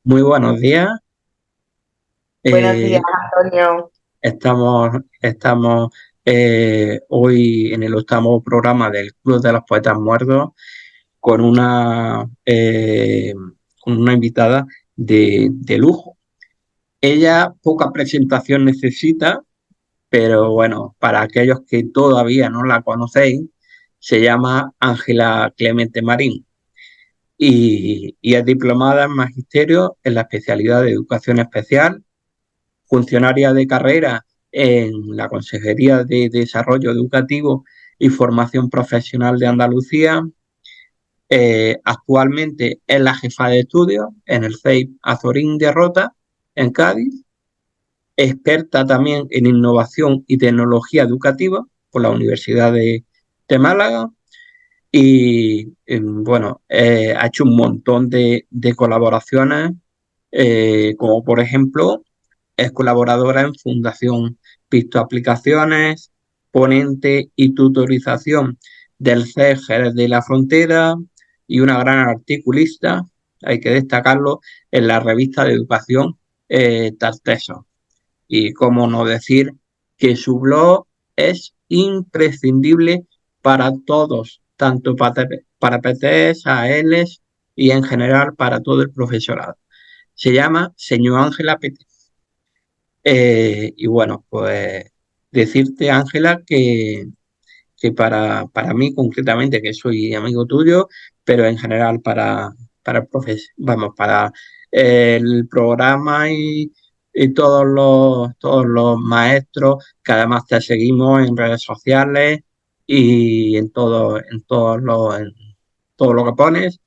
Muy buenos días. Buenos días, Eh, Antonio. estamos hoy en el octavo programa del Club de los Poetas Muertos con con una invitada de lujo. Ella poca presentación necesita, pero bueno, para aquellos que todavía no la conocéis, se llama Ángela Clemente Marín y es diplomada en Magisterio en la especialidad de Educación Especial, funcionaria de carrera en la Consejería de Desarrollo Educativo y Formación Profesional de Andalucía. Actualmente es la jefa de estudios en el CEIP Azorín de Rota, en Cádiz. Experta también en innovación y tecnología educativa por la Universidad de Málaga. Y bueno, ha hecho un montón de colaboraciones, como por ejemplo es colaboradora en Fundación Visto Aplicaciones, ponente y tutorización del CES Jerez de la Frontera y una gran articulista, hay que destacarlo, en la revista de educación Tarteso. Y cómo no decir que su blog es imprescindible para todos, tanto para PTs, ALs y en general para todo el profesorado. Se llama Señor Ángela PT. Y bueno, pues decirte, Ángela, que para mí concretamente, que soy amigo tuyo, pero en general para el vamos, para el programa y todos los maestros, que además te seguimos en redes sociales y en todo lo que pones,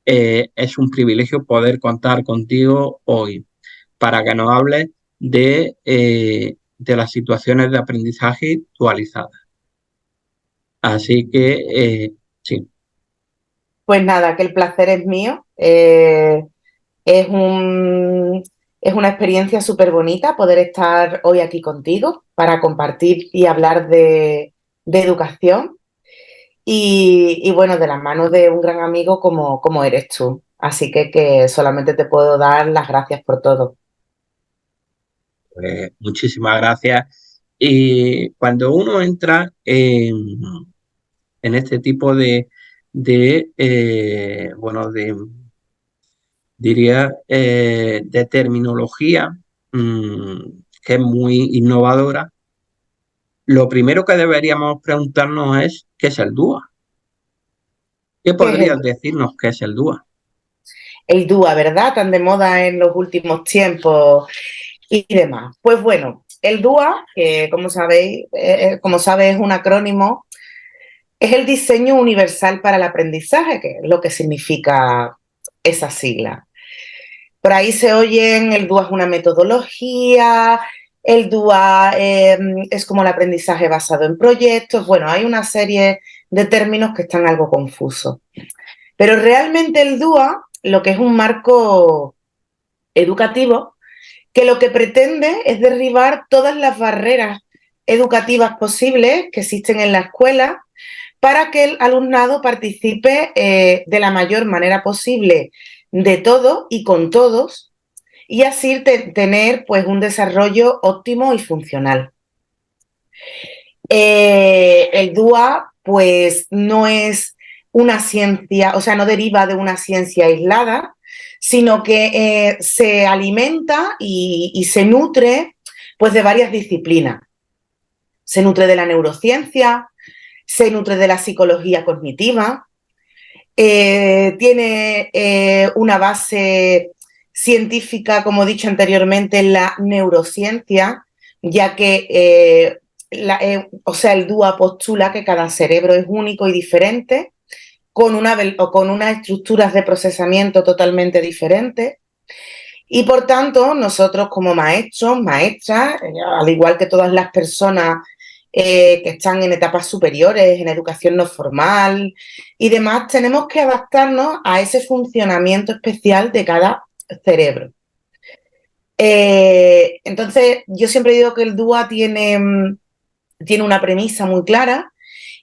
es un privilegio poder contar contigo hoy para que nos hables de las situaciones de aprendizaje actualizadas. Así que, sí, Pues nada, que el placer es mío. Es un, es una experiencia súper bonita poder estar hoy aquí contigo para compartir y hablar de educación y bueno, de las manos de un gran amigo como eres tú. Así que solamente te puedo dar las gracias por todo. pues, muchísimas gracias. Y cuando uno entra en este tipo bueno, diría, de terminología que es muy innovadora, lo primero que deberíamos preguntarnos es, ¿qué es el DUA? ¿Qué ¿Qué es podrías decirnos qué es el DUA? el DUA, verdad? Tan de moda en los últimos tiempos y demás. Pues bueno, el DUA, que como sabes, es un acrónimo, es el diseño universal para el aprendizaje, que es lo que significa esa sigla. Por ahí se oyen, el DUA es una metodología, el DUA es como el aprendizaje basado en proyectos. Bueno, hay una serie de términos que están algo confusos. Pero realmente el DUA, lo que es un marco educativo, que lo que pretende es derribar todas las barreras educativas posibles que existen en la escuela para que el alumnado participe de la mayor manera posible de todo y con todos y así tener pues un desarrollo óptimo y funcional. El DUA pues no es una ciencia, o sea, no deriva de una ciencia aislada, sino que se alimenta y se nutre pues de varias disciplinas. Se nutre de la neurociencia, se nutre de la psicología cognitiva, tiene una base científica, como he dicho anteriormente, en la neurociencia, ya que o sea, el DUA postula que cada cerebro es único y diferente, con unas estructuras de procesamiento totalmente diferentes. Y por tanto, nosotros como maestros, maestras, al igual que todas las personas que están en etapas superiores, en educación no formal y demás, tenemos que adaptarnos a ese funcionamiento especial de cada cerebro. Entonces, yo siempre digo que el DUA tiene una premisa muy clara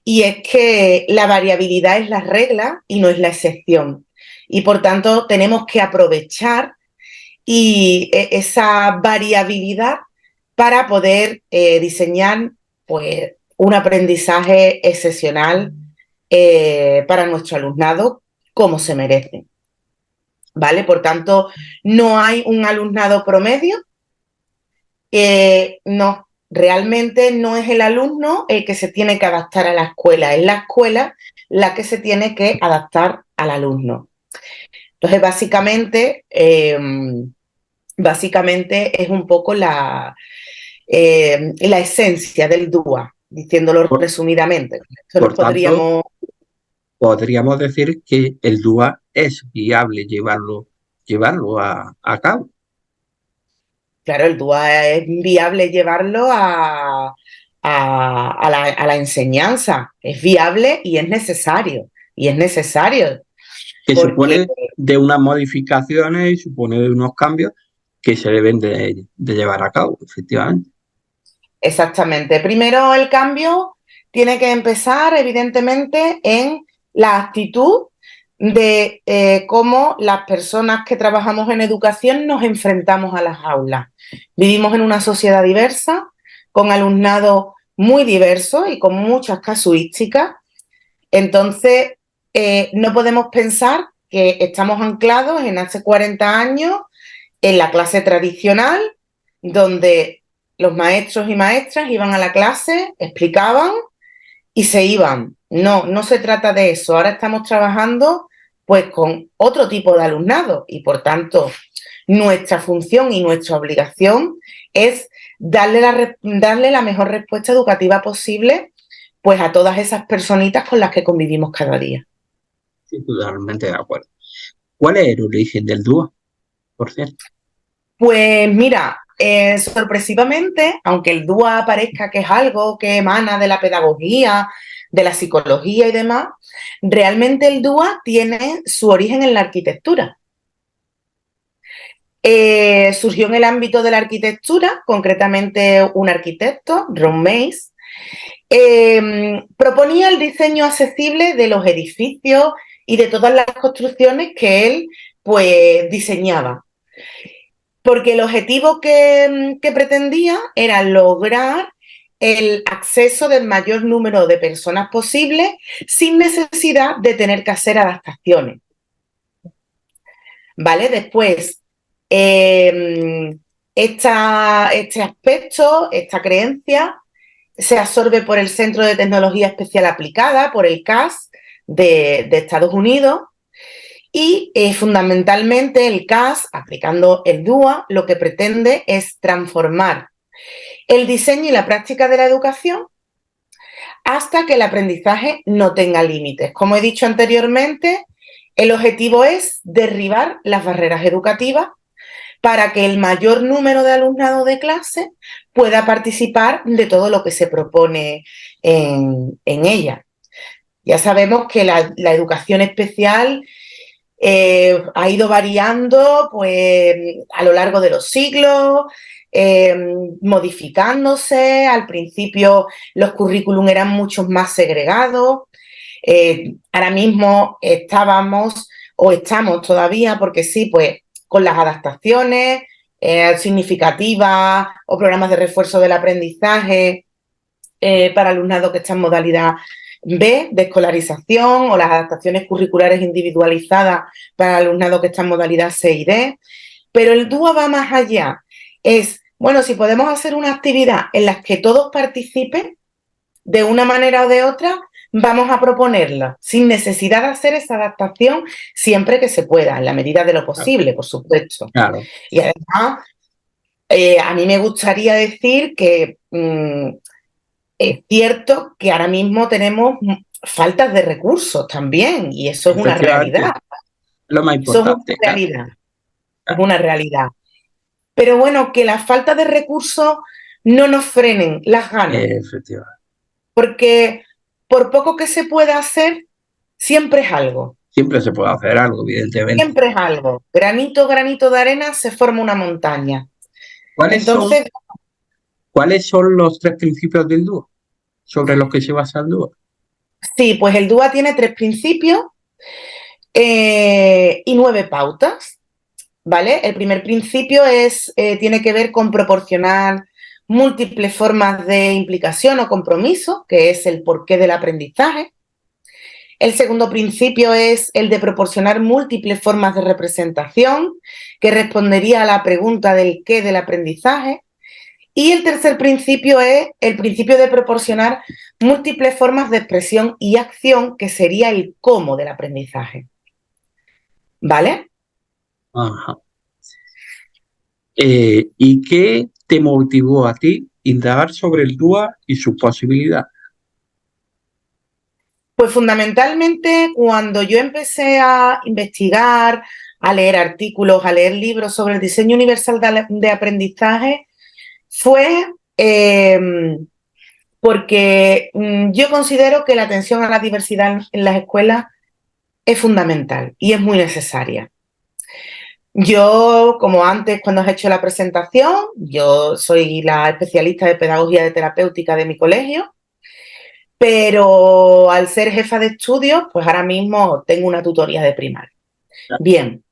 y es que la variabilidad es la regla y no es la excepción. Y por tanto, tenemos que aprovechar y esa variabilidad para poder diseñar pues, un aprendizaje excepcional para nuestro alumnado como se merece. ¿Vale? Por tanto, no hay un alumnado promedio. No, realmente no es el alumno el que se tiene que adaptar a la escuela la que se tiene que adaptar al alumno. Entonces, básicamente es un poco la esencia del DUA, diciéndolo Por, resumidamente. Esto nos por tanto, podríamos... podríamos decir que el DUA es viable llevarlo a cabo. Claro, el DUA es viable llevarlo a la enseñanza. Es viable y es necesario. Y es necesario Que porque, supone de unas modificaciones y supone de unos cambios que se deben de llevar a cabo, efectivamente. exactamente, primero el cambio tiene que empezar, evidentemente, en la actitud de cómo las personas que trabajamos en educación nos enfrentamos a las aulas. Vivimos en una sociedad diversa, con alumnado muy diverso y con muchas casuísticas. Entonces, no podemos pensar que estamos anclados en hace 40 años en la clase tradicional, donde los maestros y maestras iban a la clase, explicaban y se iban. No, no se trata de eso. Ahora estamos trabajando pues con otro tipo de alumnado y por tanto nuestra función y nuestra obligación es darle la mejor respuesta educativa posible pues a todas esas personitas con las que convivimos cada día. Sí, totalmente de acuerdo. ¿Cuál es el origen del DUA, por cierto? Pues mira, sorpresivamente, aunque el DUA parezca que es algo que emana de la pedagogía, de la psicología y demás, realmente el DUA tiene su origen en la arquitectura. Surgió en el ámbito de la arquitectura, concretamente un arquitecto, Ron Mace, proponía el diseño accesible de los edificios y de todas las construcciones que él pues diseñaba. Porque el objetivo que pretendía era lograr el acceso del mayor número de personas posible sin necesidad de tener que hacer adaptaciones. ¿Vale? Después, este aspecto, esta creencia, se absorbe por el Centro de Tecnología Especial Aplicada, por el CAS de Estados Unidos, y fundamentalmente el CAS, aplicando el DUA, lo que pretende es transformar el diseño y la práctica de la educación hasta que el aprendizaje no tenga límites. Como he dicho anteriormente, el objetivo es derribar las barreras educativas para que el mayor número de alumnado de clase pueda participar de todo lo que se propone en ella. Ya sabemos que la educación especial ha ido variando pues, a lo largo de los siglos, modificándose. Al principio los currículum eran mucho más segregados. Ahora mismo estábamos o estamos todavía, porque sí, pues con las adaptaciones significativas o programas de refuerzo del aprendizaje para alumnado que está en modalidad B, de escolarización, o las adaptaciones curriculares individualizadas para el alumnado que está en modalidad C y D. Pero el DUA va más allá. Es, bueno, si podemos hacer una actividad en la que todos participen, de una manera o de otra, vamos a proponerla, sin necesidad de hacer esa adaptación siempre que se pueda, en la medida de lo posible, por supuesto. Claro, Y además, a mí me gustaría decir que es cierto que ahora mismo tenemos faltas de recursos también, y eso es una realidad. efectivamente, lo más Eso es una importante, claro, realidad, es claro, una realidad. Pero bueno, que la falta de recursos no nos frenen las ganas, efectivamente. porque por poco que se pueda hacer, siempre es algo. Siempre se puede hacer algo, evidentemente. Siempre es algo. Granito, granito de arena se forma una montaña. ¿Cuáles son, Entonces, ¿cuáles son los tres principios del dúo sobre los que se basa el dúo? sí, pues el DUA tiene 3 principios y 9 pautas. ¿vale? El primer principio tiene que ver con proporcionar múltiples formas de implicación o compromiso, que es el porqué del aprendizaje. El segundo principio es el de proporcionar múltiples formas de representación, que respondería a la pregunta del qué del aprendizaje. Y el tercer principio es el principio de proporcionar múltiples formas de expresión y acción, que sería el cómo del aprendizaje. ¿Vale? Ajá. ¿Y qué te motivó a ti indagar sobre el DUA y sus posibilidades? Pues fundamentalmente cuando yo empecé a investigar, a leer artículos, a leer libros sobre el diseño universal de aprendizaje, fue porque yo considero que la atención a la diversidad en las escuelas es fundamental y es muy necesaria. Yo, como antes cuando has hecho la presentación, yo soy la especialista de pedagogía de terapéutica de mi colegio, pero al ser jefa de estudios, pues ahora mismo tengo una tutoría de primaria. Bien,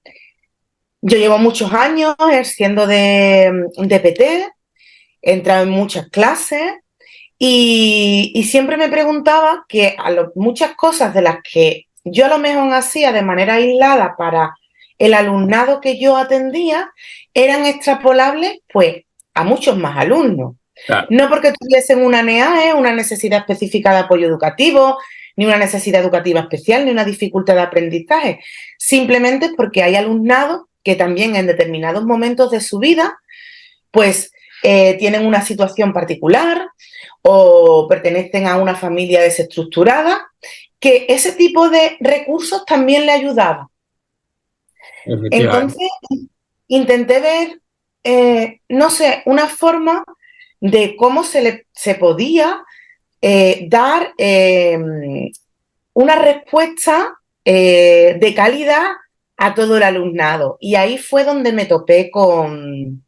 yo llevo muchos años ejerciendo de PT, he entrado en muchas clases y siempre me preguntaba que muchas cosas de las que yo a lo mejor hacía de manera aislada para el alumnado que yo atendía eran extrapolables pues a muchos más alumnos. Claro, No porque tuviesen una NEAE, una necesidad específica de apoyo educativo, ni una necesidad educativa especial, ni una dificultad de aprendizaje. Simplemente porque hay alumnado que también en determinados momentos de su vida, pues tienen una situación particular o pertenecen a una familia desestructurada, que ese tipo de recursos también le ayudaba. efectivamente. Entonces, intenté ver, no sé, una forma de cómo se podía dar una respuesta de calidad a todo el alumnado. Y ahí fue donde me topé con el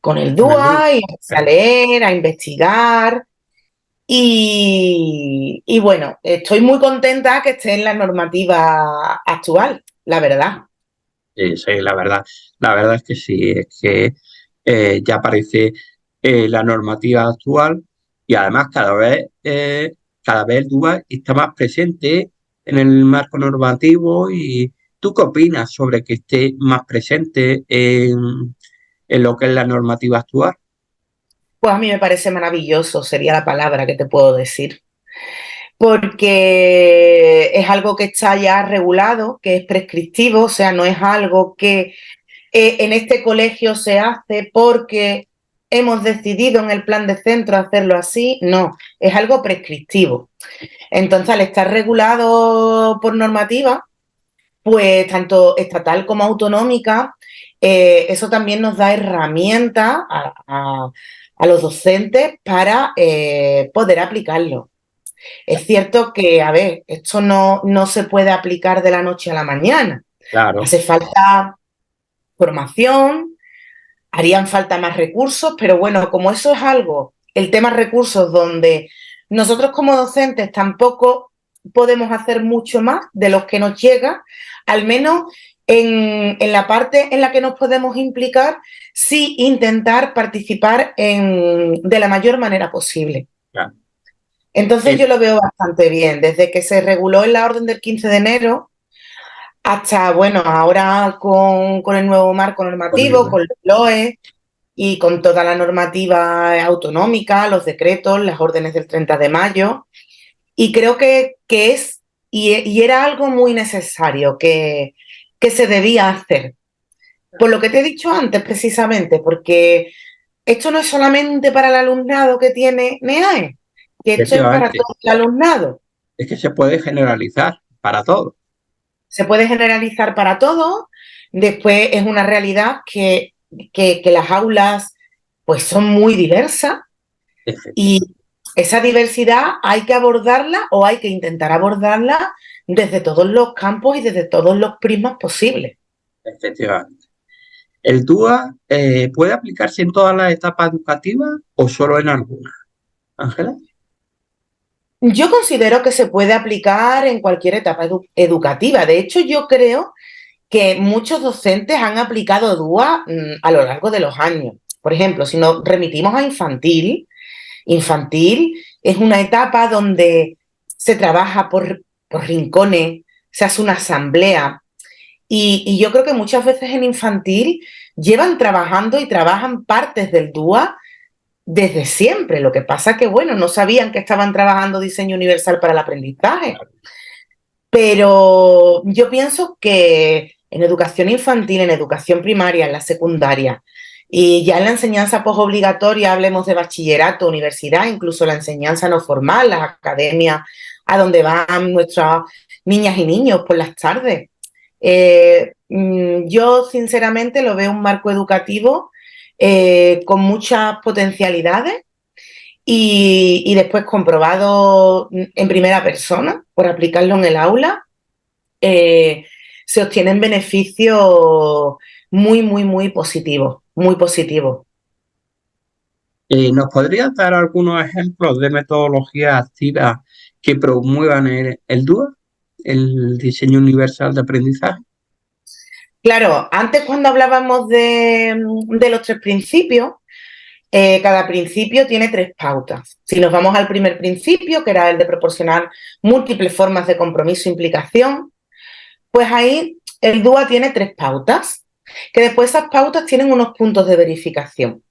Con el DUA. DUA y empecé a leer, a investigar. Y bueno, estoy muy contenta que esté en la normativa actual, la verdad. Sí, sí, la verdad es que sí, es que ya aparece la normativa actual y además cada vez el DUA está más presente en el marco normativo. ¿Y tú qué opinas sobre que esté más presente en lo que es la normativa actual? Pues a mí me parece maravilloso, sería la palabra que te puedo decir. Porque es algo que está ya regulado, que es prescriptivo, o sea, no es algo que en este colegio se hace porque hemos decidido en el plan de centro hacerlo así, no, es algo prescriptivo. Entonces, al estar regulado por normativa, pues tanto estatal como autonómica, eso también nos da herramientas a los docentes para poder aplicarlo. Es cierto que, a ver, esto no se puede aplicar de la noche a la mañana. Claro, Hace falta formación, harían falta más recursos, pero bueno, como eso es algo, el tema recursos, donde nosotros como docentes tampoco podemos hacer mucho más de los que nos llega, al menos en la parte en la que nos podemos implicar, sí intentar participar de la mayor manera posible. claro. Entonces yo Eh, lo veo bastante bien, desde que se reguló en la orden del 15 de enero hasta, bueno, ahora con el nuevo marco normativo, con los LOE y con toda la normativa autonómica, los decretos, las órdenes del 30 de mayo. Y creo que y era algo muy necesario que se debía hacer. Por lo que te he dicho antes, precisamente, porque esto no es solamente para el alumnado que tiene NEAE, que esto es para Efectivamente, todo el alumnado. es que se puede generalizar para todos. Se puede generalizar para todo. Después es una realidad que las aulas pues son muy diversas y esa diversidad hay que abordarla o hay que intentar abordarla desde todos los campos y desde todos los prismas posibles. Efectivamente. ¿El DUA puede aplicarse en todas las etapas educativas o solo en algunas, Ángela? Yo considero que se puede aplicar en cualquier etapa educativa. De hecho, yo creo que muchos docentes han aplicado DUA a lo largo de los años. Por ejemplo, si nos remitimos a infantil, infantil es una etapa donde se trabaja por rincones, se hace una asamblea y yo creo que muchas veces en infantil llevan trabajando y trabajan partes del DUA desde siempre. Lo que pasa es que, bueno, no sabían que estaban trabajando diseño universal para el aprendizaje. Pero yo pienso que en educación infantil, en educación primaria, en la secundaria y ya en la enseñanza posobligatoria, hablemos de bachillerato, universidad, incluso la enseñanza no formal, las academias a donde van nuestras niñas y niños por las tardes. Yo sinceramente lo veo un marco educativo con muchas potencialidades y después comprobado en primera persona por aplicarlo en el aula, se obtienen beneficios muy, muy, muy positivos, muy positivos. ¿Nos podrías dar algunos ejemplos de metodologías activas que promuevan el DUA, el diseño universal de aprendizaje? Claro, antes cuando hablábamos de los 3 principios, cada principio tiene 3 pautas. Si nos vamos al primer principio, que era el de proporcionar múltiples formas de compromiso e implicación, pues ahí el DUA tiene 3 pautas, que después esas pautas tienen unos puntos de verificación.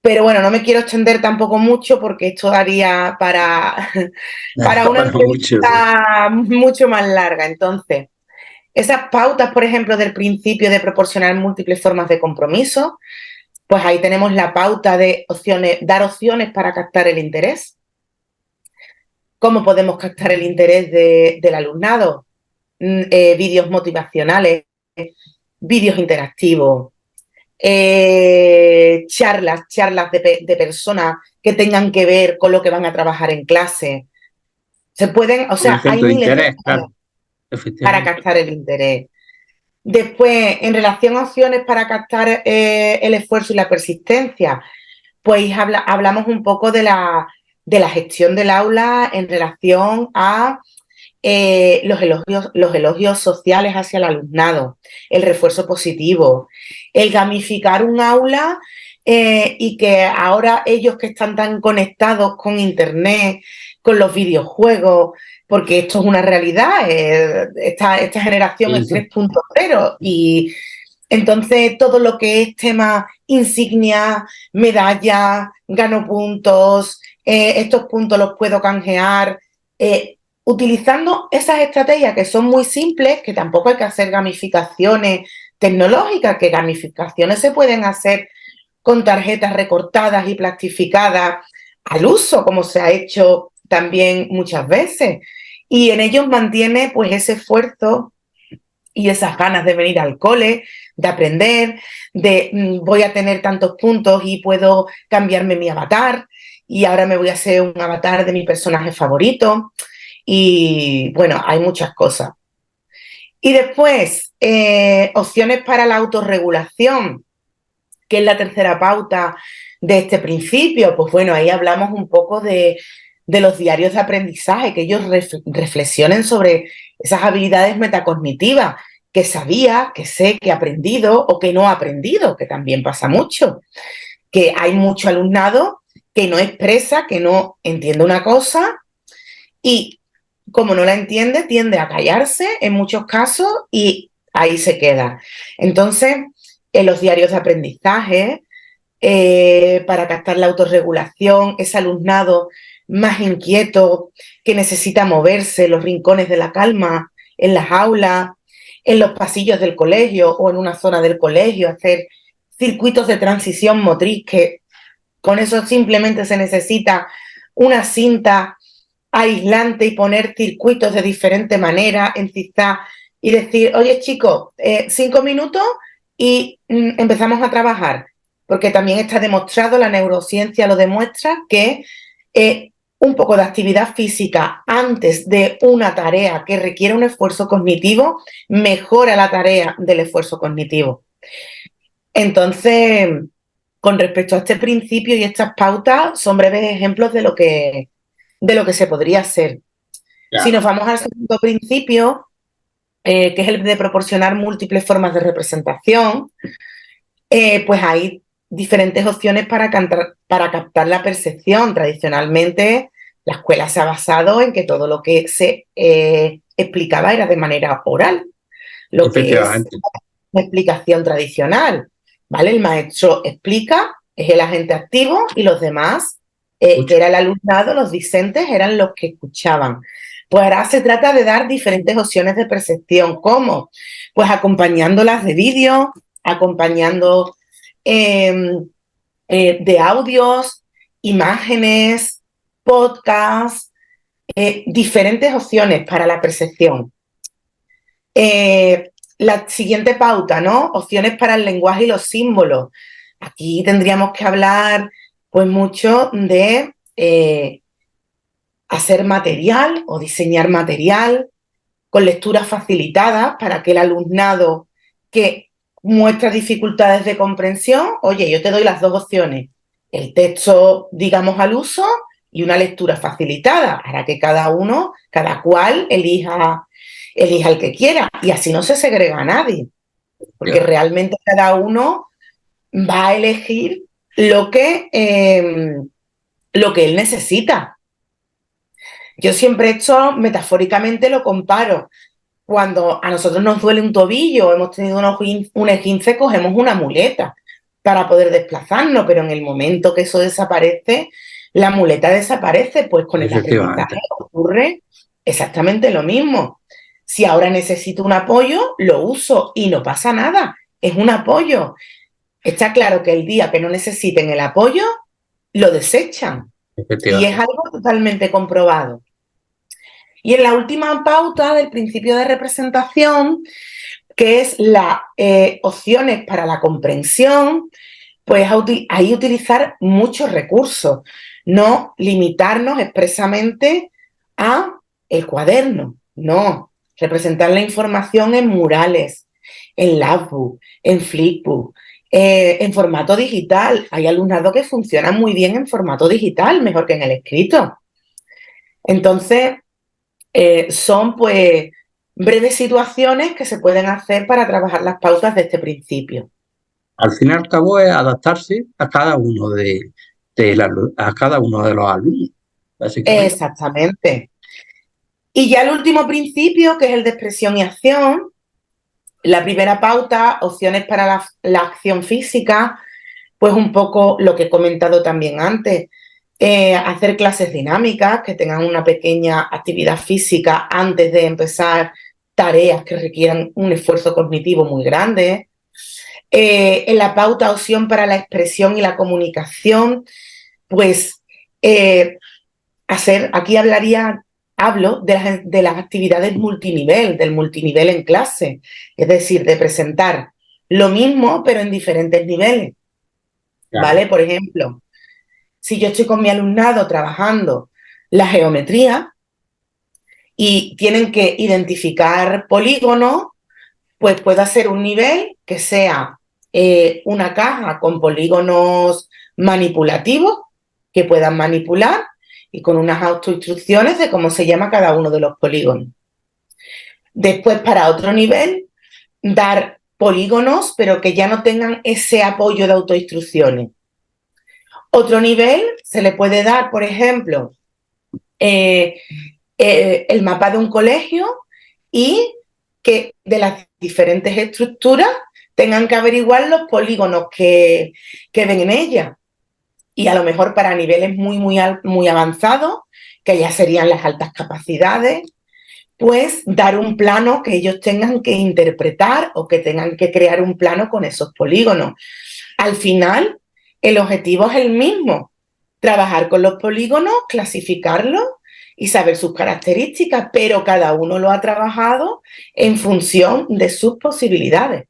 Pero bueno, no me quiero extender tampoco mucho porque esto daría para una entrevista mucho más larga. Entonces, esas pautas, por ejemplo, del principio de proporcionar múltiples formas de compromiso, pues ahí tenemos la pauta de opciones, dar opciones para captar el interés. ¿Cómo podemos captar el interés del alumnado? Vídeos motivacionales, vídeos interactivos, charlas de personas que tengan que ver con lo que van a trabajar en clase. Se pueden, o sea, hay miles de claro, para captar el interés. Después, en relación a opciones para captar el esfuerzo y la persistencia, pues hablamos un poco de la gestión del aula en relación a los elogios sociales hacia el alumnado, el refuerzo positivo, el gamificar un aula y que ahora ellos que están tan conectados con Internet, con los videojuegos, porque esto es una realidad, esta generación es 3.0 y entonces todo lo que es tema insignia, medalla, gano puntos, estos puntos los puedo canjear, utilizando esas estrategias que son muy simples, que tampoco hay que hacer gamificaciones tecnológicas, que gamificaciones se pueden hacer con tarjetas recortadas y plastificadas al uso, como se ha hecho también muchas veces. Y en ellos mantiene pues ese esfuerzo y esas ganas de venir al cole, de aprender, de voy a tener tantos puntos y puedo cambiarme mi avatar y ahora me voy a hacer un avatar de mi personaje favorito. Y bueno, hay muchas cosas. Y después, opciones para la autorregulación, que es la tercera pauta de este principio. Pues bueno, ahí hablamos un poco de los diarios de aprendizaje, que ellos reflexionen sobre esas habilidades metacognitivas que sabía, que sé, que he aprendido o que no he aprendido, que también pasa mucho. Que hay mucho alumnado que no expresa, que no entiende una cosa y como no la entiende, tiende a callarse en muchos casos y ahí se queda. Entonces, en los diarios de aprendizaje, para captar la autorregulación, ese alumnado más inquieto que necesita moverse, los rincones de la calma, en las aulas, en los pasillos del colegio o en una zona del colegio, hacer circuitos de transición motriz, que con eso simplemente se necesita una cinta aislante y poner circuitos de diferente manera, encistar y decir, oye chicos, 5 minutos y empezamos a trabajar, porque también está demostrado, la neurociencia lo demuestra, que un poco de actividad física antes de una tarea que requiere un esfuerzo cognitivo mejora la tarea del esfuerzo cognitivo. Entonces, con respecto a este principio y estas pautas, son breves ejemplos de lo que se podría hacer. Claro. Si nos vamos al segundo principio, que es el de proporcionar múltiples formas de representación, pues hay diferentes opciones para captar la percepción. Tradicionalmente, la escuela se ha basado en que todo lo que se explicaba era de manera oral, lo que es Efectivamente. una explicación tradicional, ¿vale? El maestro explica, es el agente activo y los demás, que Escucha. era el alumnado, los discentes, eran los que escuchaban. Pues ahora se trata de dar diferentes opciones de percepción. ¿Cómo? Pues acompañándolas de vídeo, acompañando eh, de audios, imágenes, podcasts, diferentes opciones para la percepción. La siguiente pauta, ¿no? Opciones para el lenguaje y los símbolos. Aquí tendríamos que hablar, pues, mucho de hacer material o diseñar material con lecturas facilitadas para que el alumnado que muestra dificultades de comprensión, oye, yo te doy las dos opciones, el texto, digamos, al uso y una lectura facilitada, para que cada cual elija el que quiera y así no se segrega a nadie, porque realmente cada uno va a elegir lo que él necesita. Yo siempre esto metafóricamente lo comparo. Cuando a nosotros nos duele un tobillo, hemos tenido un esguince, cogemos una muleta para poder desplazarnos, pero en el momento que eso desaparece, la muleta desaparece, pues con el aprendizaje Efectivamente. ocurre exactamente lo mismo. Si ahora necesito un apoyo, lo uso y no pasa nada, es un apoyo. Está claro que el día que no necesiten el apoyo, lo desechan y es Efectivamente. algo totalmente comprobado. Y en la última pauta del principio de representación, que es las opciones para la comprensión, pues ahí utilizar muchos recursos, no limitarnos expresamente a el cuaderno, no, representar la información en murales, en Labbook, en Flipbook, en formato digital. Hay alumnado que funciona muy bien en formato digital, mejor que en el escrito. Entonces, son pues breves situaciones que se pueden hacer para trabajar las pautas de este principio. Al fin y al cabo es adaptarse a cada uno a cada uno de los alumnos, básicamente. Exactamente. Y ya el último principio, que es el de expresión y acción, la primera pauta, opciones para la acción física, pues un poco lo que he comentado también antes, hacer clases dinámicas que tengan una pequeña actividad física antes de empezar tareas que requieran un esfuerzo cognitivo muy grande. En la pauta opción para la expresión y la comunicación, pues aquí hablo de las actividades multinivel, del multinivel en clase, es decir, de presentar lo mismo pero en diferentes niveles, Claro. ¿vale? Por ejemplo, si yo estoy con mi alumnado trabajando la geometría y tienen que identificar polígonos, pues puedo hacer un nivel que sea una caja con polígonos manipulativos que puedan manipular y con unas autoinstrucciones de cómo se llama cada uno de los polígonos. Después, para otro nivel, dar polígonos, pero que ya no tengan ese apoyo de autoinstrucciones. Otro nivel se le puede dar, por ejemplo, el mapa de un colegio y que de las diferentes estructuras tengan que averiguar los polígonos que ven en ella. Y a lo mejor para niveles muy avanzados, que ya serían las altas capacidades, pues dar un plano que ellos tengan que interpretar o que tengan que crear un plano con esos polígonos. Al final, el objetivo es el mismo, trabajar con los polígonos, clasificarlos y saber sus características, pero cada uno lo ha trabajado en función de sus posibilidades.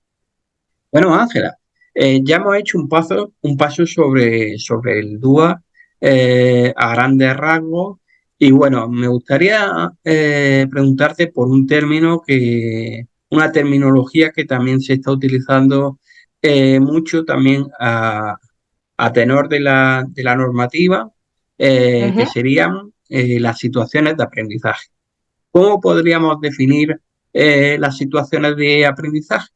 Bueno, Ángela, ya hemos hecho un paso sobre el DUA a grandes rasgos y bueno, me gustaría preguntarte por una terminología que también se está utilizando mucho también a tenor de la normativa, que serían las situaciones de aprendizaje. ¿Cómo podríamos definir las situaciones de aprendizaje?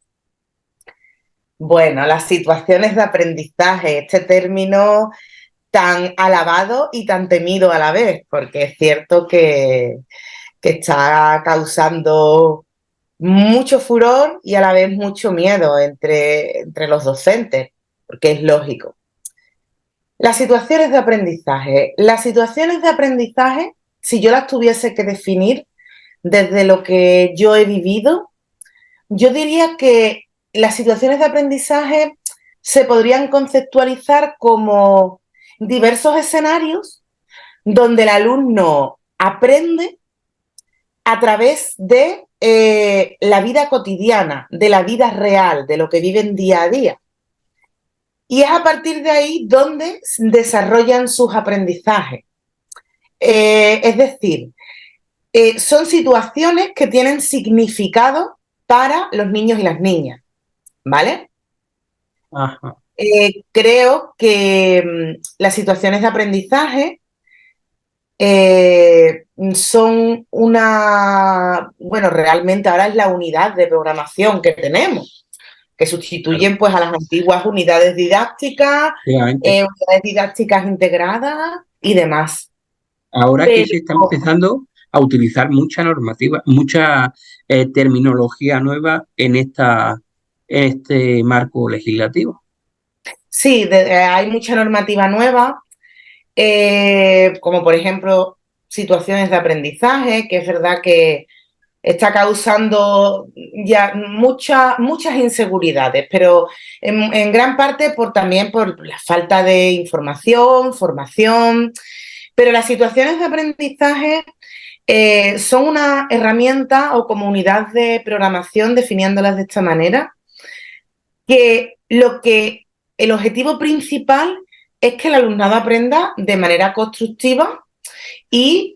Bueno, las situaciones de aprendizaje, este término tan alabado y tan temido a la vez, porque es cierto que está causando mucho furor y a la vez mucho miedo entre los docentes, porque es lógico. Las situaciones de aprendizaje. Las situaciones de aprendizaje, si yo las tuviese que definir desde lo que yo he vivido, yo diría que las situaciones de aprendizaje se podrían conceptualizar como diversos escenarios donde el alumno aprende a través de la vida cotidiana, de la vida real, de lo que viven día a día. Y es a partir de ahí donde desarrollan sus aprendizajes. Es decir, son situaciones que tienen significado para los niños y las niñas, ¿vale? Ajá. Creo que las situaciones de aprendizaje son bueno, realmente ahora es la unidad de programación que tenemos, que Claro, sustituyen pues a las antiguas unidades efectivamente. unidades didácticas integradas y demás. Ahora que Pero se está empezando a utilizar mucha normativa, mucha terminología nueva en este marco legislativo. sí, hay mucha normativa nueva, como por ejemplo situaciones de aprendizaje, que es verdad que está causando ya muchas inseguridades, pero en gran parte también por la falta de información, formación, pero las situaciones de aprendizaje son una herramienta o comunidad de programación, definiéndolas de esta manera, que el objetivo principal es que el alumnado aprenda de manera constructiva y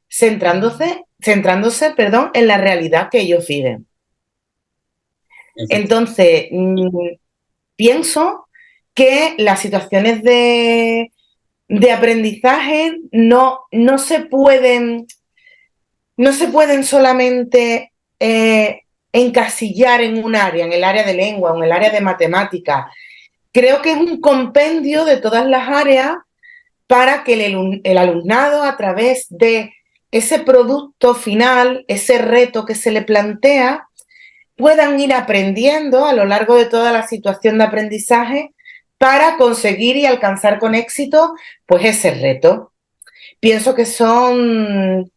centrándose, en la realidad que ellos viven. Efectivamente. Entonces, pienso que las situaciones de aprendizaje no se pueden solamente encasillar en un área, en el área de lengua o en el área de matemática. Creo que es un compendio de todas las áreas para que el alumnado, a través de ese producto final, ese reto que se le plantea, puedan ir aprendiendo a lo largo de toda la situación de aprendizaje para conseguir y alcanzar con éxito pues ese reto. Pienso que son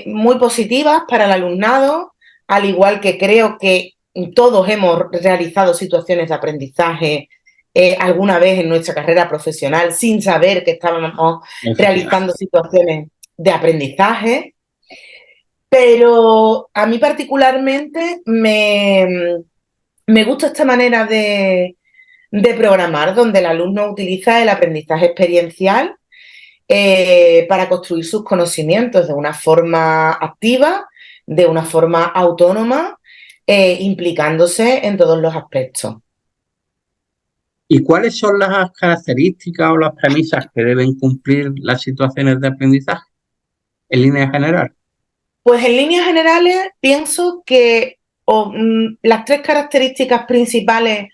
muy positivas para el alumnado, al igual que creo que todos hemos realizado situaciones de aprendizaje alguna vez en nuestra carrera profesional sin saber que estábamos Efectivamente. realizando situaciones de aprendizaje, pero a mí particularmente me gusta esta manera de programar donde el alumno utiliza el aprendizaje experiencial para construir sus conocimientos de una forma activa, de una forma autónoma, implicándose en todos los aspectos. ¿Y cuáles son las características o las premisas que deben cumplir las situaciones de aprendizaje en línea general? Pues en líneas generales pienso que las tres características principales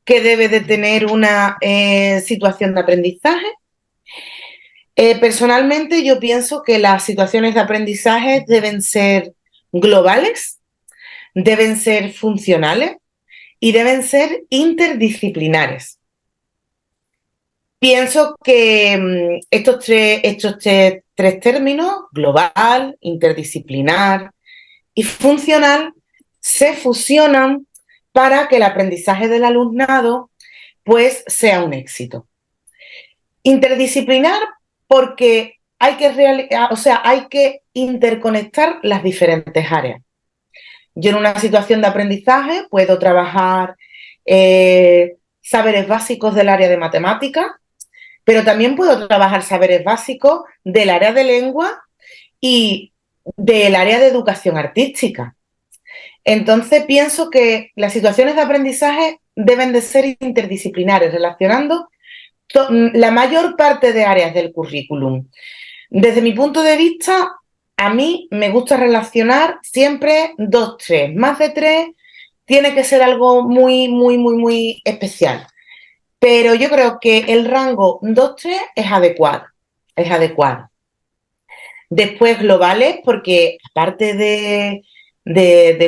que debe de tener una situación de aprendizaje. Personalmente yo pienso que las situaciones de aprendizaje deben ser globales, deben ser funcionales y deben ser interdisciplinares. Pienso que tres términos, global, interdisciplinar y funcional, se fusionan para que el aprendizaje del alumnado pues sea un éxito. Interdisciplinar porque hay que interconectar las diferentes áreas. Yo en una situación de aprendizaje puedo trabajar saberes básicos del área de matemáticas, pero también puedo trabajar saberes básicos del área de lengua y del área de educación artística. Entonces pienso que las situaciones de aprendizaje deben de ser interdisciplinares, relacionando la mayor parte de áreas del currículum. Desde mi punto de vista, a mí me gusta relacionar siempre 2, 3. Más de 3 tiene que ser algo muy, muy, muy, muy especial. Pero yo creo que el rango 2, 3 es adecuado. Es adecuado. Después globales, porque aparte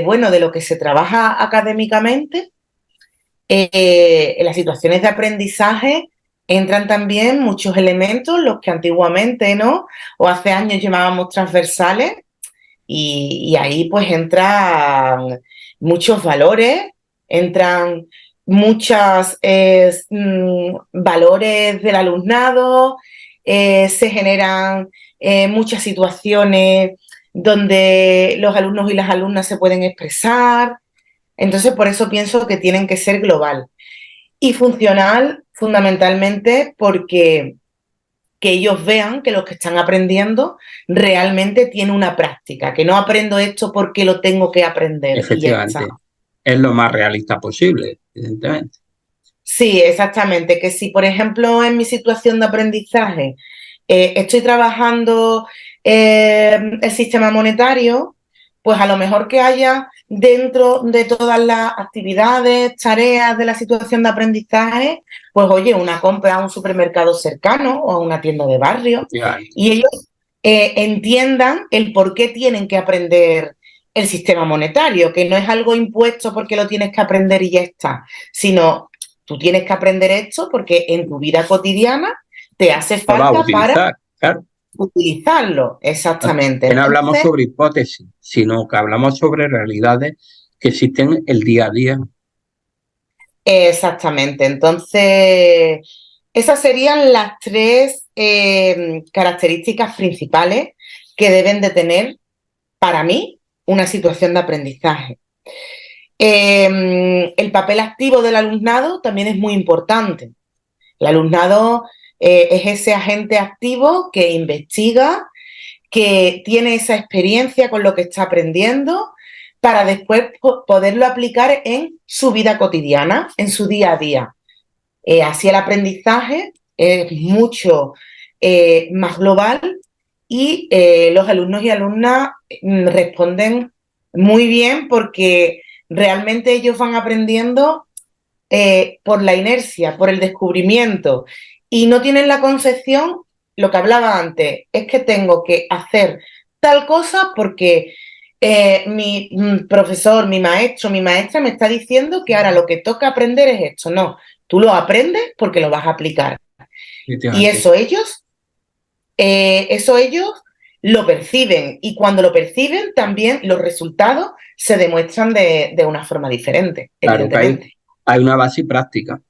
bueno, de lo que se trabaja académicamente, en las situaciones de aprendizaje entran también muchos elementos, los que antiguamente, ¿no? O hace años llamábamos transversales, y ahí pues entran muchos valores, entran muchos valores del alumnado, se generan muchas situaciones donde los alumnos y las alumnas se pueden expresar. Entonces, por eso pienso que tienen que ser global y funcional, fundamentalmente porque que ellos vean que lo que están aprendiendo realmente tiene una práctica, que no aprendo esto porque lo tengo que aprender y ya está. Efectivamente, es lo más realista posible, evidentemente. Sí, exactamente, que si por ejemplo en mi situación de aprendizaje estoy trabajando el sistema monetario, pues a lo mejor que haya dentro de todas las actividades, tareas de la situación de aprendizaje, pues oye, una compra a un supermercado cercano o a una tienda de barrio, y ellos entiendan el por qué tienen que aprender el sistema monetario, que no es algo impuesto porque lo tienes que aprender y ya está, sino tú tienes que aprender esto porque en tu vida cotidiana te hace Lo va a falta para utilizar, claro. utilizarlo, exactamente. No hablamos Entonces, sobre hipótesis, sino que hablamos sobre realidades que existen el día a día. exactamente. Entonces, esas serían las 3 características principales que deben de tener, para mí, una situación de aprendizaje. El papel activo del alumnado también es muy importante. El alumnado es ese agente activo que investiga, que tiene esa experiencia con lo que está aprendiendo para después poderlo aplicar en su vida cotidiana, en su día a día. Así el aprendizaje es mucho más global y los alumnos y alumnas responden muy bien porque realmente ellos van aprendiendo por la inercia, por el descubrimiento, y no tienen la concepción, lo que hablaba antes, es que tengo que hacer tal cosa porque mi profesor, mi maestro, mi maestra me está diciendo que ahora lo que toca aprender es esto. No, tú lo aprendes porque lo vas a aplicar. Y eso ellos lo perciben, y cuando lo perciben también los resultados se demuestran de una forma diferente, Claro que evidentemente. hay una base práctica.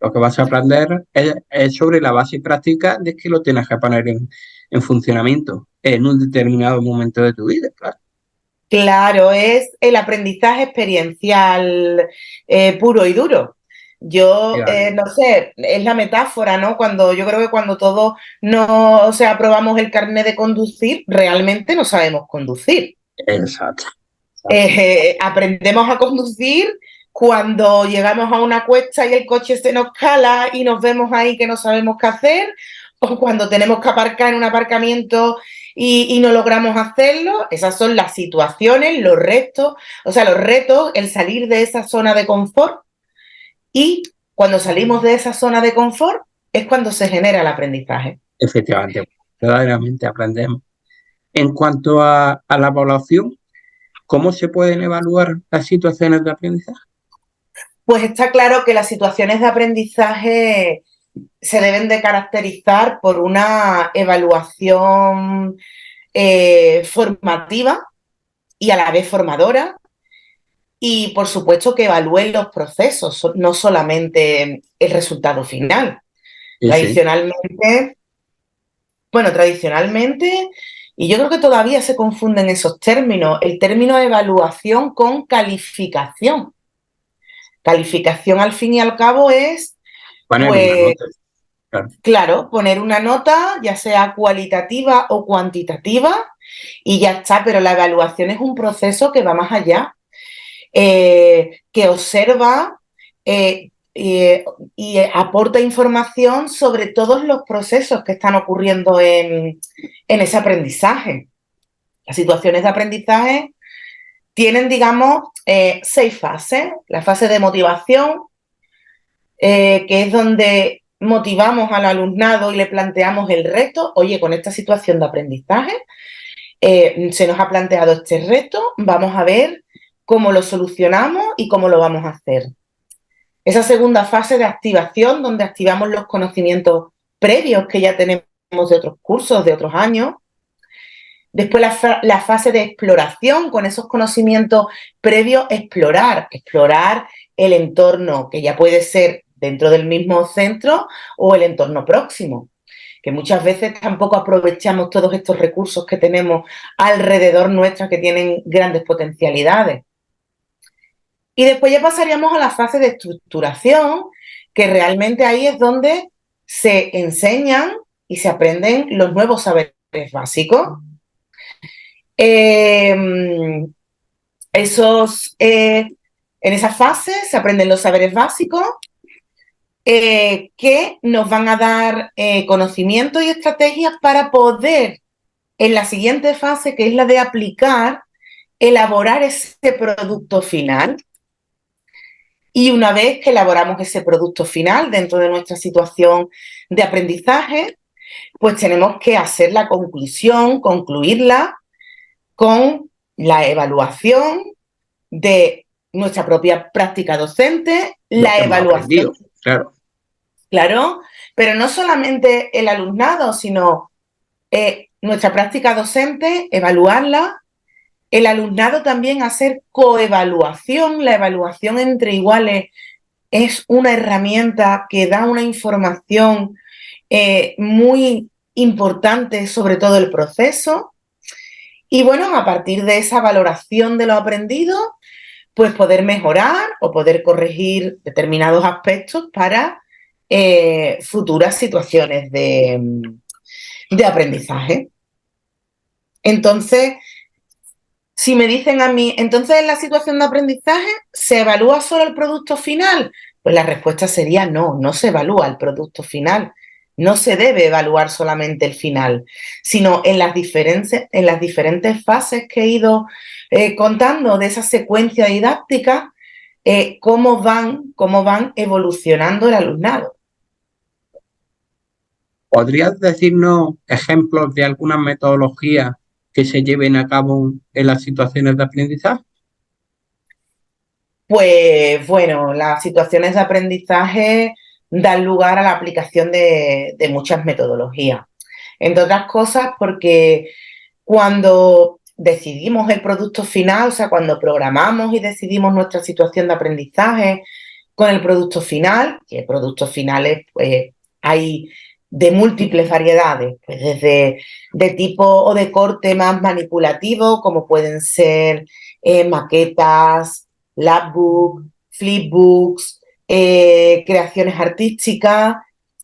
Lo que vas a aprender es sobre la base práctica de que lo tienes que poner en funcionamiento en un determinado momento de tu vida, claro. Claro, es el aprendizaje experiencial puro y duro. Yo, no sé, es la metáfora, ¿no? Yo creo que cuando todos no, o sea, aprobamos el carnet de conducir, realmente no sabemos conducir. Exacto. Aprendemos a conducir cuando llegamos a una cuesta y el coche se nos cala y nos vemos ahí que no sabemos qué hacer, o cuando tenemos que aparcar en un aparcamiento y no logramos hacerlo. Esas son las situaciones, los retos, el salir de esa zona de confort, y cuando salimos de esa zona de confort es cuando se genera el aprendizaje. Efectivamente, verdaderamente aprendemos. En cuanto a la evaluación, ¿cómo se pueden evaluar las situaciones de aprendizaje? Pues está claro que las situaciones de aprendizaje se deben de caracterizar por una evaluación formativa y a la vez formadora, y por supuesto que evalúen los procesos, no solamente el resultado final. Sí, sí, Tradicionalmente, y yo creo que todavía se confunden esos términos, el término evaluación con calificación. Calificación, al fin y al cabo, es, poner una pues, nota, claro. claro, poner una nota, ya sea cualitativa o cuantitativa, y ya está, pero la evaluación es un proceso que va más allá, que observa y aporta información sobre todos los procesos que están ocurriendo en ese aprendizaje. Las situaciones de aprendizaje tienen, digamos, 6 fases. La fase de motivación, que es donde motivamos al alumnado y le planteamos el reto. Oye, con esta situación de aprendizaje se nos ha planteado este reto, vamos a ver cómo lo solucionamos y cómo lo vamos a hacer. Esa segunda fase de activación, donde activamos los conocimientos previos que ya tenemos de otros cursos, de otros años. Después la fase de exploración, con esos conocimientos previos, explorar el entorno, que ya puede ser dentro del mismo centro o el entorno próximo, que muchas veces tampoco aprovechamos todos estos recursos que tenemos alrededor nuestra, que tienen grandes potencialidades. Y después ya pasaríamos a la fase de estructuración, que realmente ahí es donde se enseñan y se aprenden los nuevos saberes básicos. En esa fase se aprenden los saberes básicos que nos van a dar conocimientos y estrategias para poder, en la siguiente fase, que es la de aplicar, elaborar ese producto final. Y una vez que elaboramos ese producto final dentro de nuestra situación de aprendizaje, pues tenemos que hacer la conclusión, concluirla con la evaluación de nuestra propia práctica docente, la evaluación. Claro. Claro, pero no solamente el alumnado, sino nuestra práctica docente, evaluarla, el alumnado también hacer coevaluación. La evaluación entre iguales es una herramienta que da una información muy importante sobre todo el proceso. Y bueno, a partir de esa valoración de lo aprendido, pues poder mejorar o poder corregir determinados aspectos para futuras situaciones de aprendizaje. Entonces, si me dicen a mí, entonces en la situación de aprendizaje, ¿se evalúa solo el producto final? Pues la respuesta sería no, no se evalúa el producto final. No se debe evaluar solamente el final, sino en las diferentes fases que he ido contando de esa secuencia didáctica, cómo van evolucionando el alumnado. ¿Podrías decirnos ejemplos de algunas metodologías que se lleven a cabo en las situaciones de aprendizaje? Pues bueno, las situaciones de aprendizaje dan lugar a la aplicación de muchas metodologías. Entre otras cosas porque cuando decidimos el producto final, o sea, cuando programamos y decidimos nuestra situación de aprendizaje con el producto final, que productos finales pues, hay de múltiples variedades, pues desde de tipo o de corte más manipulativo, como pueden ser maquetas, labbook, flipbooks, creaciones artísticas,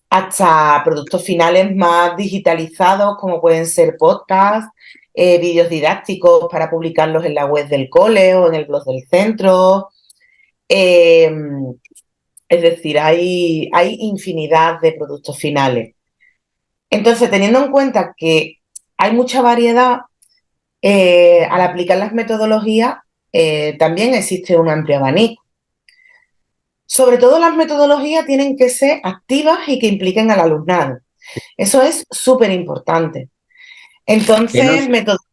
hasta productos finales más digitalizados, como pueden ser podcasts, vídeos didácticos para publicarlos en la web del cole o en el blog del centro. Es decir, hay infinidad de productos finales. Entonces, teniendo en cuenta que hay mucha variedad, al aplicar las metodologías, también existe un amplio abanico. Sobre todo las metodologías tienen que ser activas y que impliquen al alumnado. Eso es súper importante. Entonces,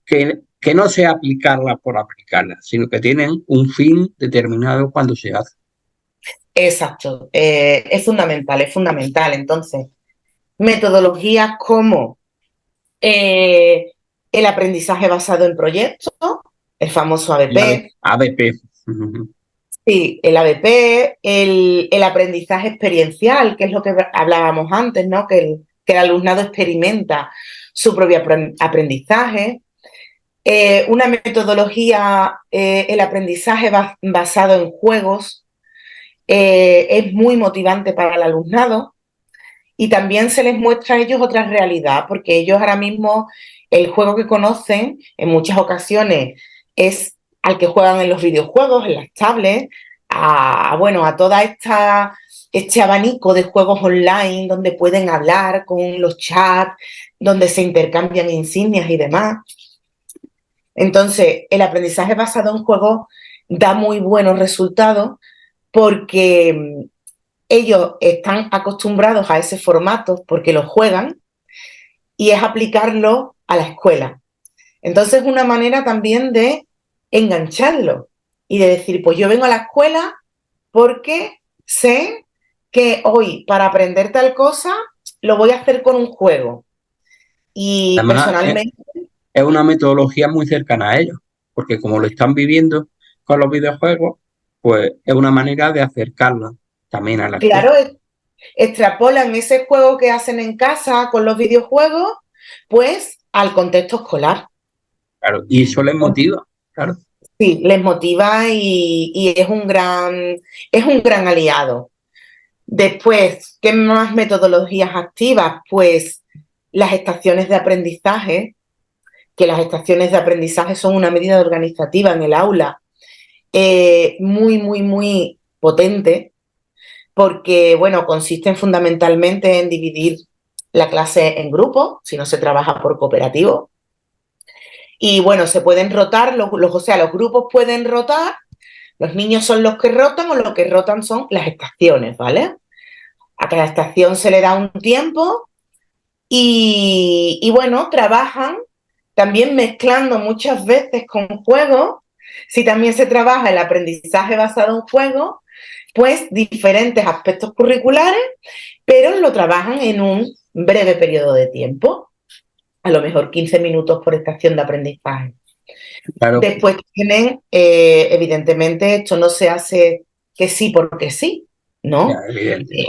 que no sea aplicarla por aplicarla, sino que tienen un fin determinado cuando se hace. Exacto, es fundamental, es fundamental. Entonces, metodologías como el aprendizaje basado en proyectos, el famoso ABP. ABP. Sí, el ABP, el aprendizaje experiencial, que es lo que hablábamos antes, ¿no? Que el alumnado experimenta su propio aprendizaje. Una metodología, el aprendizaje basado en juegos, es muy motivante para el alumnado y también se les muestra a ellos otra realidad, porque ellos ahora mismo el juego que conocen en muchas ocasiones es al que juegan en los videojuegos, en las tablets, a toda este abanico de juegos online donde pueden hablar con los chats, donde se intercambian insignias y demás. Entonces, el aprendizaje basado en juegos da muy buenos resultados porque ellos están acostumbrados a ese formato porque lo juegan y es aplicarlo a la escuela. Entonces, es una manera también de engancharlo y de decir, pues yo vengo a la escuela porque sé que hoy para aprender tal cosa lo voy a hacer con un juego. Y Además, personalmente, es una metodología muy cercana a ellos, porque como lo están viviendo con los videojuegos, pues es una manera de acercarlos también a la escuela. claro, extrapolan ese juego que hacen en casa con los videojuegos, pues al contexto escolar. Claro, y eso les motiva, claro. Sí, les motiva y es un gran aliado. Después, ¿qué más metodologías activas? Pues las estaciones de aprendizaje, que las estaciones de aprendizaje son una medida organizativa en el aula muy, muy, muy potente, porque, bueno, consisten fundamentalmente en dividir la clase en grupos, si no se trabaja por cooperativo. Y bueno, se pueden rotar, o sea, los grupos pueden rotar, los niños son los que rotan o los que rotan son las estaciones, ¿vale? A cada estación se le da un tiempo y bueno, trabajan también mezclando muchas veces con juegos. Si también se trabaja el aprendizaje basado en juegos, pues diferentes aspectos curriculares, pero lo trabajan en un breve periodo de tiempo, a lo mejor 15 minutos por estación de aprendizaje. Claro, Después tienen, evidentemente, esto no se hace que sí porque sí, ya, ¿no? evidente. Eh,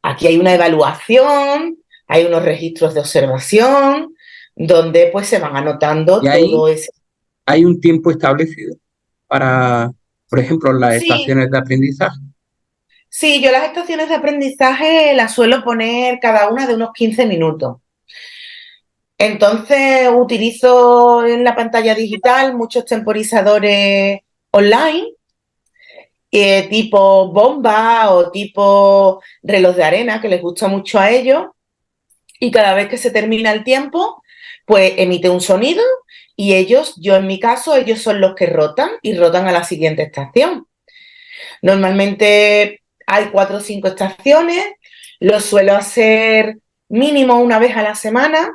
Aquí hay una evaluación, hay unos registros de observación, donde pues se van Y anotando ahí todo ese. hay un tiempo establecido para, por ejemplo, las Sí, estaciones de aprendizaje. sí, yo las estaciones de aprendizaje las suelo poner cada una de unos 15 minutos. Entonces utilizo en la pantalla digital muchos temporizadores online, tipo bomba o tipo reloj de arena, que les gusta mucho a ellos. Y cada vez que se termina el tiempo, pues emite un sonido y ellos, yo en mi caso, ellos son los que rotan y rotan a la siguiente estación. Normalmente hay 4 o 5 estaciones, lo suelo hacer mínimo una vez a la semana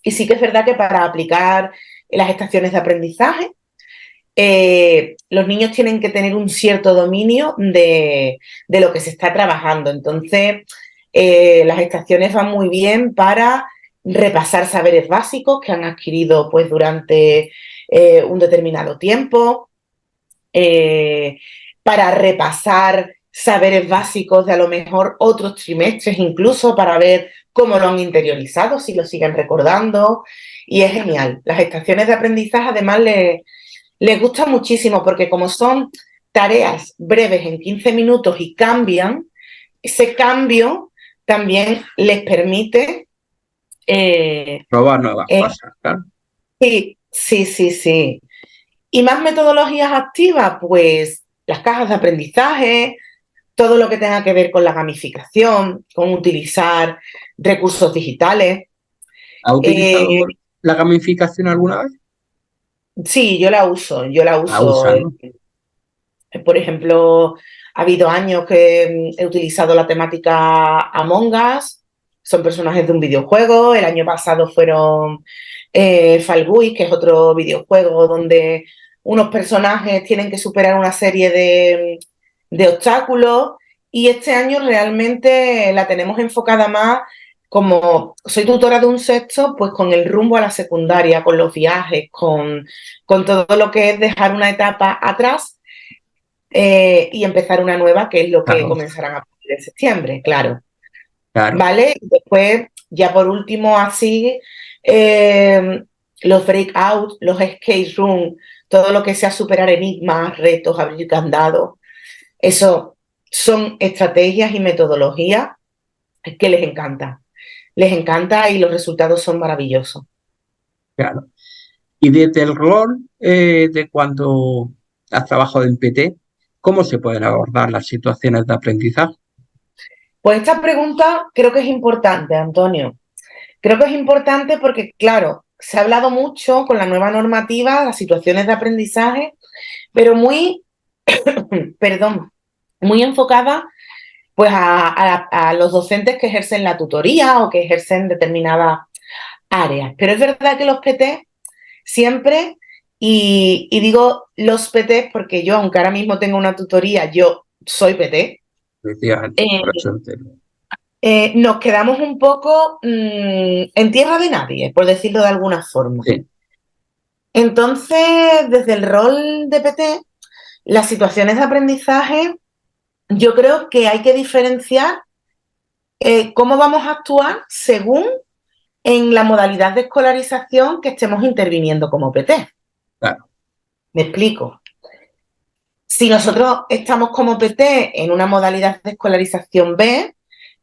y sí que es verdad que para aplicar las estaciones de aprendizaje, los niños tienen que tener un cierto dominio de lo que se está trabajando. Entonces, las estaciones van muy bien para repasar saberes básicos que han adquirido pues, durante un determinado tiempo, eh, para repasar saberes básicos de a lo mejor otros trimestres incluso para ver cómo lo han interiorizado, si lo siguen recordando. Y es genial. Las estaciones de aprendizaje además les gusta muchísimo porque como son tareas breves en 15 minutos y cambian, ese cambio también les permite... Probar nuevas eh, cosas, claro. sí, sí, sí, sí. ¿Y más metodologías activas? Pues las cajas de aprendizaje, todo lo que tenga que ver con la gamificación, con utilizar recursos digitales. ¿Ha Eh, utilizado la gamificación alguna vez? sí, yo la La uso. usan, ¿no? Por ejemplo, ha habido años que he utilizado la temática Among Us, son personajes de un videojuego. El año pasado fueron Fall Guys, que es otro videojuego donde unos personajes tienen que superar una serie de obstáculos. Y este año realmente la tenemos enfocada más como soy tutora de un sexto, pues con el rumbo a la secundaria, con los viajes, con todo lo que es dejar una etapa atrás y empezar una nueva, que es lo que Claro, comenzarán a partir de septiembre, claro. claro. ¿Vale? Y después, ya por último, así, eh, los breakout, los escape room, todo lo que sea superar enigmas, retos, abrir candados, eso son estrategias y metodologías que les encanta. Les encanta y los resultados son maravillosos. Claro. Y desde el rol de cuando has trabajado en PT, ¿cómo se pueden abordar las situaciones de aprendizaje? Pues esta pregunta creo que es importante, Antonio. Creo que es importante porque, claro, se ha hablado mucho con la nueva normativa, las situaciones de aprendizaje, pero muy, perdón, muy enfocada pues a los docentes que ejercen la tutoría o que ejercen determinadas áreas. Pero es verdad que los PT siempre, y digo los PT porque yo, aunque ahora mismo tengo una tutoría, yo soy PT, efectivamente, por eso nos quedamos un poco en tierra de nadie, por decirlo de alguna forma. sí, Entonces, desde el rol de PT, las situaciones de aprendizaje, yo creo que hay que diferenciar cómo vamos a actuar según en la modalidad de escolarización que estemos interviniendo como PT. claro, Me explico. Si nosotros estamos como PT en una modalidad de escolarización B,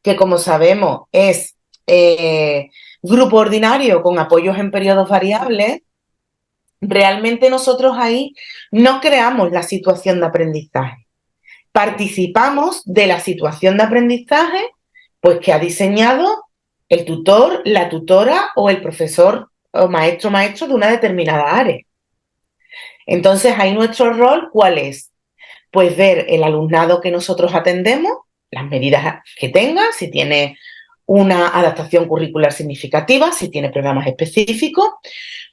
que como sabemos es grupo ordinario con apoyos en periodos variables, realmente nosotros ahí no creamos la situación de aprendizaje. Participamos de la situación de aprendizaje pues que ha diseñado el tutor, la tutora o el profesor o maestro de una determinada área. Entonces, ahí nuestro rol, ¿cuál es? Pues ver el alumnado que nosotros atendemos, las medidas que tenga, si tiene una adaptación curricular significativa, si tiene programas específicos,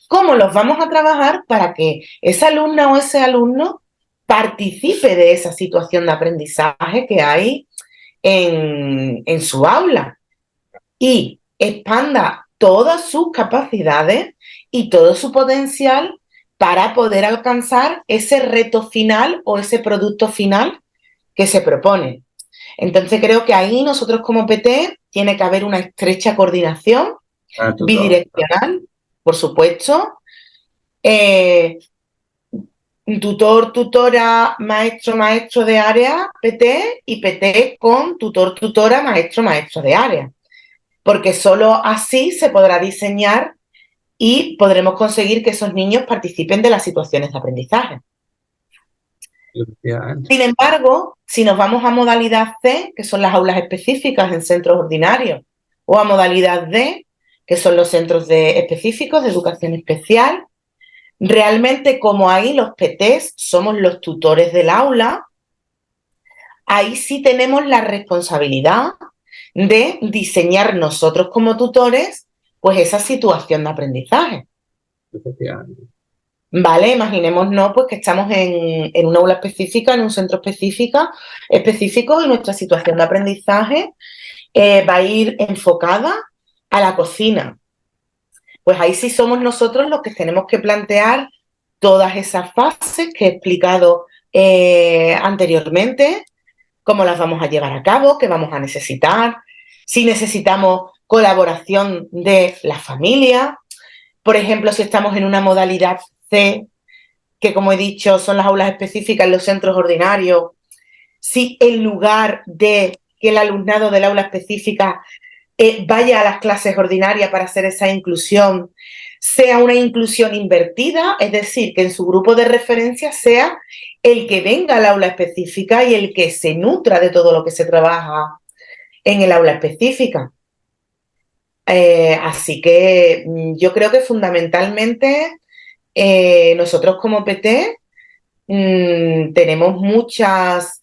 cómo los vamos a trabajar para que esa alumna o ese alumno participe de esa situación de aprendizaje que hay en su aula y expanda todas sus capacidades y todo su potencial para poder alcanzar ese reto final o ese producto final que se propone. Entonces creo que ahí nosotros como PT tiene que haber una estrecha coordinación para todo, bidireccional, por supuesto, eh, tutor, tutora, maestro, maestro de área, PT, y PT con tutor, tutora, maestro, maestro de área. Porque solo así se podrá diseñar y podremos conseguir que esos niños participen de las situaciones de aprendizaje. efectivamente. Sin embargo, si nos vamos a modalidad C, que son las aulas específicas en centros ordinarios, o a modalidad D, que son los centros específicos de educación especial, realmente como ahí los PTs somos los tutores del aula, ahí sí tenemos la responsabilidad de diseñar nosotros como tutores pues esa situación de aprendizaje. Efectivamente. Vale, imaginémonos pues que estamos en una aula específica, en un centro específico y nuestra situación de aprendizaje va a ir enfocada a la cocina. Pues ahí sí somos nosotros los que tenemos que plantear todas esas fases que he explicado anteriormente, cómo las vamos a llevar a cabo, qué vamos a necesitar, si necesitamos colaboración de la familia. Por ejemplo, si estamos en una modalidad C, que como he dicho son las aulas específicas en los centros ordinarios, si en lugar de que el alumnado del aula específica vaya a las clases ordinarias para hacer esa inclusión, sea una inclusión invertida, es decir, que en su grupo de referencia sea el que venga al aula específica y el que se nutra de todo lo que se trabaja en el aula específica. Así que yo creo que fundamentalmente nosotros como PT tenemos muchas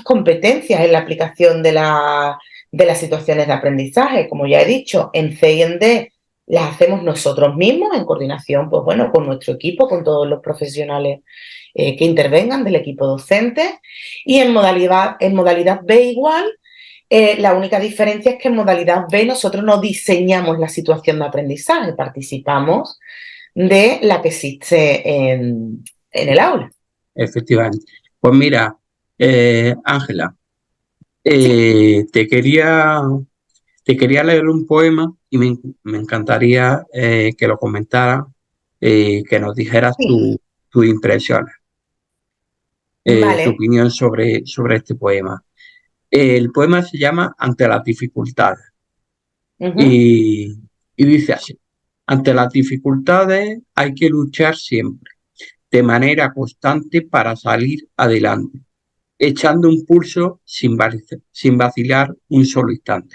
competencias en la aplicación de las situaciones de aprendizaje. Como ya he dicho, en C y en D las hacemos nosotros mismos en coordinación, pues bueno, con nuestro equipo, con todos los profesionales que intervengan del equipo docente. Y en modalidad B igual, la única diferencia es que en modalidad B nosotros no diseñamos la situación de aprendizaje, participamos de la que existe en el aula. Efectivamente. Pues mira, Ángela, Sí, te quería leer un poema y me encantaría que lo comentaras, que nos dijeras sí, tus impresiones, tu vale. opinión sobre este poema. El poema se llama Ante las dificultades Uh-huh. y, y dice así, ante las dificultades hay que luchar siempre, de manera constante para salir adelante, echando un pulso sin vacilar un solo instante.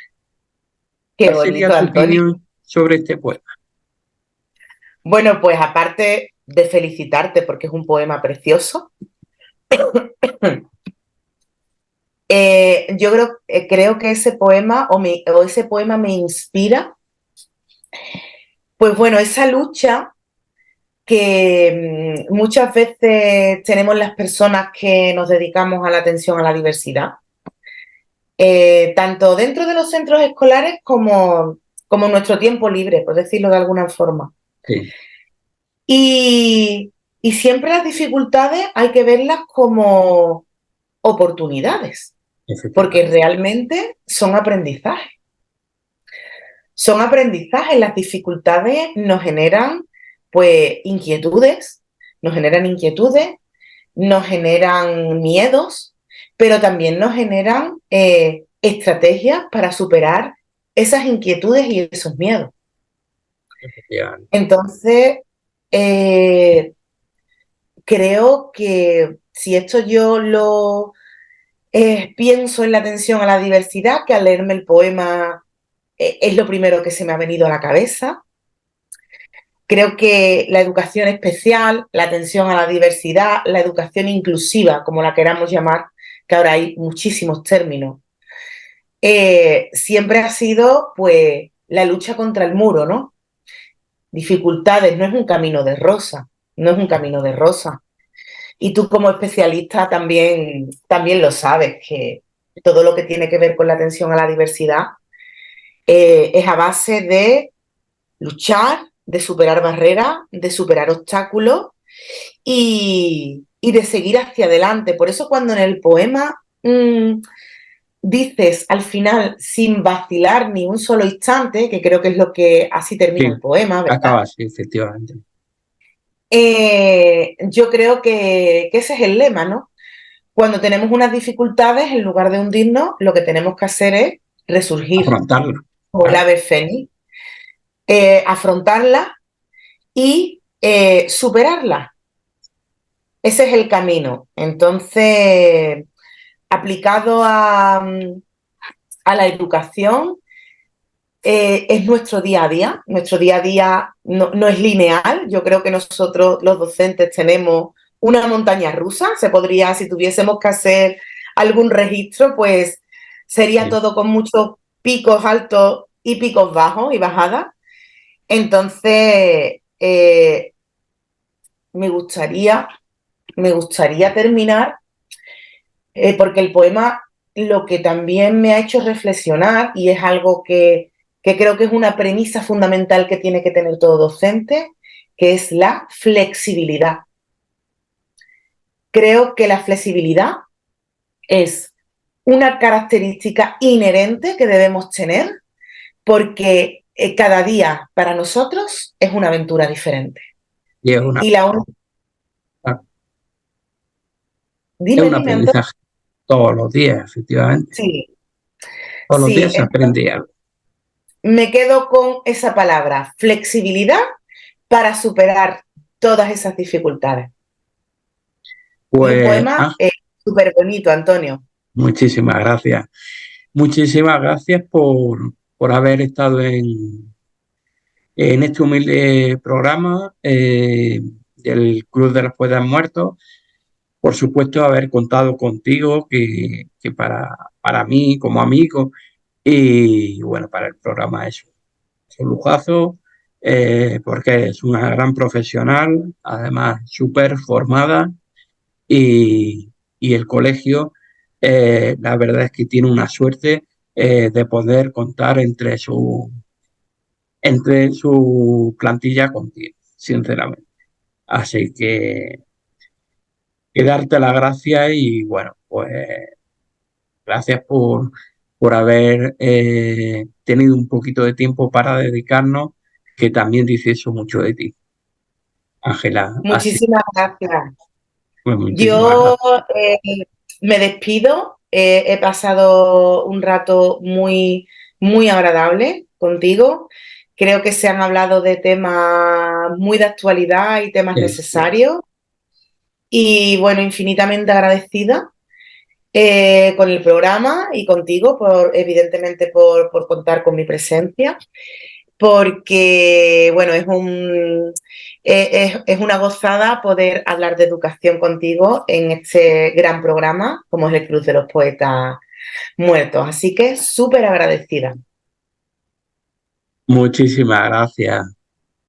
Qué ¿Cuál sería bonito, tu Antonio. opinión sobre este poema? Bueno, pues aparte de felicitarte porque es un poema precioso, yo creo que ese poema o ese poema me inspira, pues bueno, esa lucha que muchas veces tenemos las personas que nos dedicamos a la atención a la diversidad, tanto dentro de los centros escolares como en nuestro tiempo libre, por decirlo de alguna forma. Sí, Y, y siempre las dificultades hay que verlas como oportunidades, porque efectivamente. realmente son aprendizajes. Son aprendizajes, las dificultades nos generan pues inquietudes, nos generan miedos, pero también nos generan estrategias para superar esas inquietudes y esos miedos. Efectivamente. Entonces, creo que si esto yo lo pienso en la atención a la diversidad, que al leerme el poema es lo primero que se me ha venido a la cabeza. Creo que la educación especial, la atención a la diversidad, la educación inclusiva, como la queramos llamar, que ahora hay muchísimos términos, siempre ha sido pues la lucha contra el muro, ¿no? Dificultades, no es un camino de rosa, no es un camino de rosa. Y tú como especialista también lo sabes, que todo lo que tiene que ver con la atención a la diversidad es a base de luchar, de superar barreras, de superar obstáculos y de seguir hacia adelante. Por eso cuando en el poema dices al final, sin vacilar ni un solo instante, que creo que es lo que así termina Sí, el poema, ¿verdad? acaba así, efectivamente. Yo creo que ese es el lema, ¿no? Cuando tenemos unas dificultades, en lugar de hundirnos, lo que tenemos que hacer es resurgir, Afrontarlo. como el Claro. ave fénix, afrontarla y superarla. Ese es el camino. Entonces, aplicado a la educación, es nuestro día a día. Nuestro día a día no es lineal. Yo creo que nosotros, los docentes, tenemos una montaña rusa. Se podría, si tuviésemos que hacer algún registro, pues sería Sí. todo con muchos picos altos y picos bajos y bajadas. Entonces, me gustaría, me gustaría terminar porque el poema lo que también me ha hecho reflexionar, y es algo que creo que es una premisa fundamental que tiene que tener todo docente, que es la flexibilidad. Creo que la flexibilidad es una característica inherente que debemos tener porque cada día para nosotros es una aventura diferente. Y Y la un... es Dime, un dime, Antonio. aprendizaje todos los días, efectivamente. Sí, Todos los días sí. se aprende algo. Me quedo con esa palabra, flexibilidad, para superar todas esas dificultades. Y un Pues, poema súper bonito, Antonio. muchísimas gracias. Muchísimas gracias por haber estado en este humilde programa del Club de los Poetas Muertos. Por supuesto, haber contado contigo, que para mí, como amigo, y bueno, para el programa es un lujazo, porque es una gran profesional, además súper formada, y el colegio, la verdad es que tiene una suerte de poder contar entre su plantilla contigo, sinceramente. Así que darte las gracias y bueno, pues gracias por haber tenido un poquito de tiempo para dedicarnos, que también dice eso mucho de ti, Ángela. Así Muchísimas gracias. pues muchísimas Yo gracias. me despido. He pasado un rato muy agradable contigo. Creo que se han hablado de temas muy de actualidad y temas Sí, necesarios. Y bueno, infinitamente agradecida con el programa y contigo, evidentemente por contar con mi presencia. porque, bueno, es una gozada poder hablar de educación contigo en este gran programa, como es el Club de los Poetas Muertos. Así que súper agradecida. Muchísimas gracias.